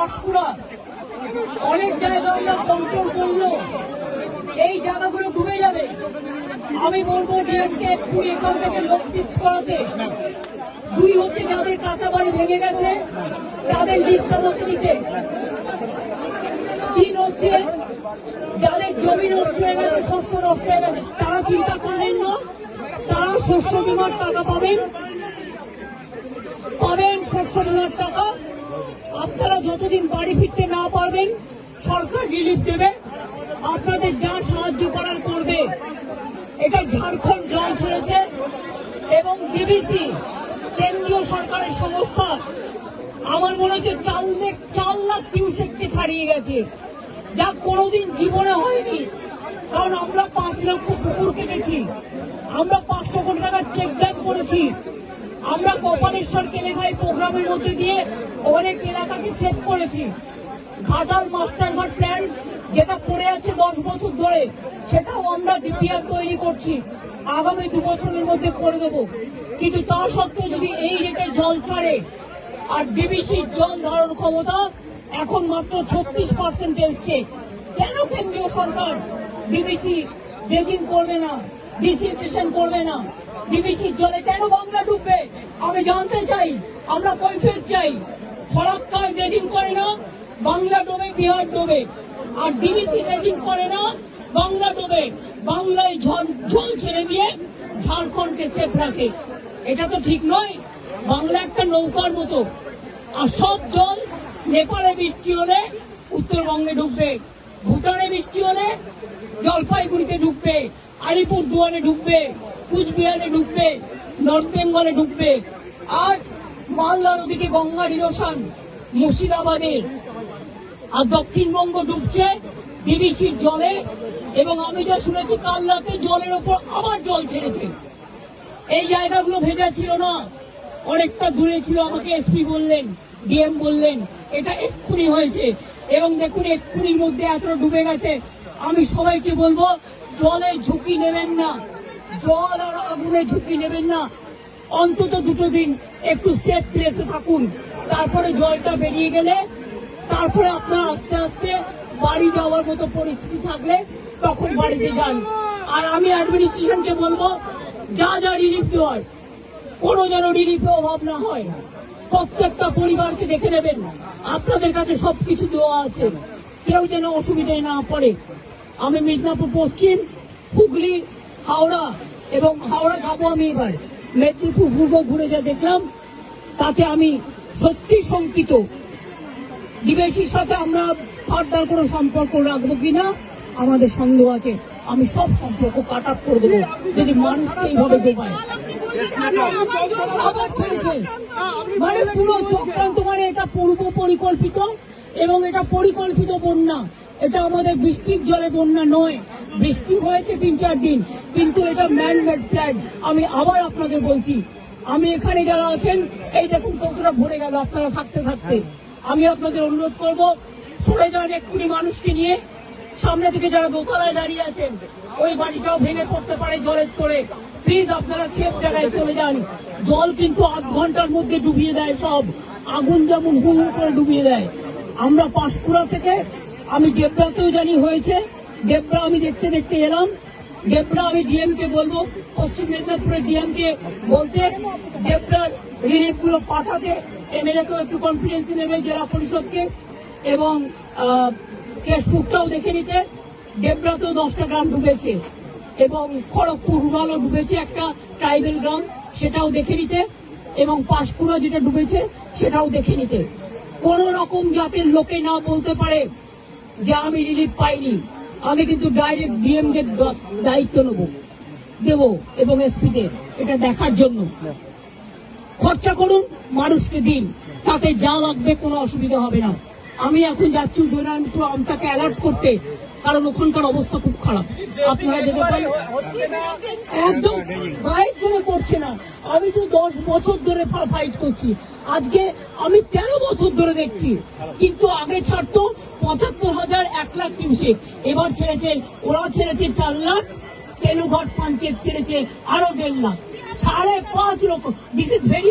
পাঁশকুড়া অনেক জায়গা আমরা কন্ট্রোল করলো, এই জায়গাগুলো ডুবে যাবে। আমি বলবো ডিএমকে এক্ষুনি এখান থেকে লোক শিফট করাতে। দুই হচ্ছে যাদের কাঁচা বাড়ি ভেঙে গেছে তাদের লিস্টটা মধ্যে দিতে। তিন হচ্ছে যাদের জমি নষ্ট হয়ে গেছে, শস্য নষ্ট হয়ে গেছে, তারা চিন্তা করবেন না, তারা শস্য বীমার টাকা পাবেন শস্য বীমার টাকা। আপনারা যতদিন বাড়ি ফিরতে না পারবেন সরকার রিলিফ দেবে, আপনাদের যা সাহায্য করার করবে। এটা ঝাড়খণ্ড জল ছেড়েছে এবং ডিবিসি কেন্দ্রীয় সরকারের সংস্থা আমার মনে হচ্ছে 4 লাখ কিউসেককে ছাড়িয়ে গেছে, যা কোনোদিন জীবনে হয়নি। কারণ আমরা 5 লক্ষ পুকুর কেটেছি, আমরা 500 কোটি টাকার চেক ড্যাম করেছি, আমরা কপালেশ্বর কেলেঘাই প্রোগ্রামের মধ্যে দিয়ে অনেক এলাকাকে সেভ করেছি। ঘাটাল মাস্টারঘাট প্ল্যান যেটা পড়ে আছে 10 বছর ধরে, সেটাও আমরা ডিপিআর তৈরি করছি, আগামী 2 বছরের মধ্যে করে দেব। কিন্তু তা সত্ত্বেও যদি এই রেটে জল ছাড়ে, আর ডিবিসির জল ধারণ ক্ষমতা এখন মাত্র 36% এসছে, কেন কেন্দ্রীয় সরকার ডিবিসি ড্রেজিং করবে না, ডিসিলটেশন করবে না? ডিবিসির জলে কেন বাংলা ডুববে আমি জানতে চাই, আমরা কৈফিয়ত চাই। ফরাক্কায় ড্রেজিং করে না, বাংলা ডোবে, বিহার ডোবে। আর ডিবিসি ড্রেজিং করে না, বাংলা ডোবে। বাংলায় জল ছেড়ে দিয়ে ঝাড়খণ্ডকে সেফ রাখে, এটা তো ঠিক নয়। বাংলা একটা নৌকার মতো, আর সব জল নেপালে বৃষ্টি হলে উত্তরবঙ্গে ঢুকবে, ভুটানে বৃষ্টি হলে জলপাইগুড়িতে ঢুকবে, আলিপুরদুয়ারে ঢুকবে, কুচবিহারে ঢুকবে, নর্থ বেঙ্গলে ঢুকবে। আর মালদার ওদিকে গঙ্গার ইরোশন মুর্শিদাবাদের, আর দক্ষিণবঙ্গ ডুবছে ডিবিসির জলে। এবং আমি যা শুনেছি কাল রাতে জলের ওপর আবার জল ছেড়েছে। এই জায়গাগুলো ভেজা ছিল না, অনেকটা দূরে ছিল, আমাকে এসপি বললেন, ডিএম বললেন এটা এক্ষুনি হয়েছে। এবং দেখুন এক্ষুনির মধ্যে এতটা ডুবে গেছে। আমি সবাইকে বলবো জলে ঝুঁকি নেবেন না, জল আর আগুনে ঝুঁকি নেবেন না। অন্তত 2 দিন একটু সেফ প্লেসে থাকুন, তারপরে জলটা বেরিয়ে গেলে তারপরে আপনারা আস্তে আস্তে বাড়ি যাওয়ার মতো পরিস্থিতি থাকলে তখন বাড়িতে যান। আর আমি অ্যাডমিনিস্ট্রেশনকে বলবো যা যা রিলিফ দেওয়ার, কোনো যেন রিলিফে অভাব না হয়। প্রত্যেকটা পরিবারকে দেখে নেবেন, আপনাদের কাছে সবকিছু দেওয়া আছে, কেউ যেন অসুবিধায় না পড়ে। আমি মিদনাপুর পশ্চিম, হুগলি, হাওড়া এবং হাওড়া যাবো আমি এবার, মেদিনীপুর পূর্ব ঘুরে যা দেখলাম তাতে আমি সত্যি শঙ্কিত। ডিবিসির সাথে আমরা ফার্দার কোনো সম্পর্ক রাখবো কিনা আমাদের সন্দেহ আছে। আমি সব সম্পর্ক কাট আপ করে দেবো যদি মানুষকে এইভাবে ডোবায়। আবার ছেড়েছে, মানে পুরো চক্রান্ত, মানে এটা পূর্ব পরিকল্পিত এবং এটা পরিকল্পিত বন্যা। এটা আমাদের বৃষ্টির জলে বন্যা নয়, বৃষ্টি হয়েছে 3-4 দিন, কিন্তু এটা ম্যান মেড প্ল্যান। আমি আবার আপনাদের বলছি, আমি এখানে যারা আছেন এই দেখুন কতটা ভরে গেল আপনারা থাকতে থাকতে। আমি আপনাদের অনুরোধ করব সরে যান এক্ষুনি মানুষকে নিয়ে। সামনে থেকে যারা দোতলায় দাঁড়িয়ে আছেন, ওই বাড়িটাও ভেঙে পড়তে পারে জলের তোড়ে, প্লিজ আপনারা সেফ জায়গায় চলে যান। জল কিন্তু 8 ঘন্টার মধ্যে ডুবিয়ে দেয় সব, আগুন যেমন হু হু করে ডুবিয়ে দেয়। আমরা পাঁশকুড়া থেকে, আমি দেবরাতেও জানি হয়েছে, দেবরা আমি দেখতে দেখতে এলাম। দেবরা আমি ডিএমকে বলবো, পশ্চিম মেদিনীপুরের ডিএমকে বলতে দেবরার রিলিফ গুলো পাঠাতে, এমএলএকেও একটু কনফিডেন্স নেবে, জেলা পরিষদকে, এবং কেশপুরটাও দেখে নিতে। দেবরাতেও 10টা গ্রাম ডুবেছে এবং খড়গপুর রুরালও ডুবেছে, একটা ট্রাইবেল গ্রাম, সেটাও দেখে নিতে। এবং পাঁশকুড়া যেটা ডুবেছে সেটাও দেখে নিতে। কোন রকম জাতের লোকে না বলতে পারে যে আমি রিলিফ পাইনি। আমি কিন্তু ডাইরেক্ট ডিএম কে দায়িত্ব দেব এবং এসপিতে এটা দেখার জন্য। খরচা করুন, মানুষকে দিন, তাতে যা লাগবে কোনো অসুবিধা হবে না। আমি এখন যাচ্ছি উদয়নারায়ণপুর আমটাকে অ্যালার্ট করতে, কারণ ওখানকার অবস্থা খুব খারাপ। আপনারা যেতে পারেন, একদম গায়ের জন্য করছে না। আমি তো 10 বছর ধরে ফাইট করছি, আজকে আমি 13 বছর ধরে দেখছি। কিন্তু আগে ছাড়তো 75,000, 1 লাখ কিউসেক, এবার ছেড়েছে, ওরা ছেড়েছে 4 লাখ, তেলুঘাট পঞ্চায়েত ছেড়েছে আরো 1.5 লাখ, 5.5 লক্ষ। This is very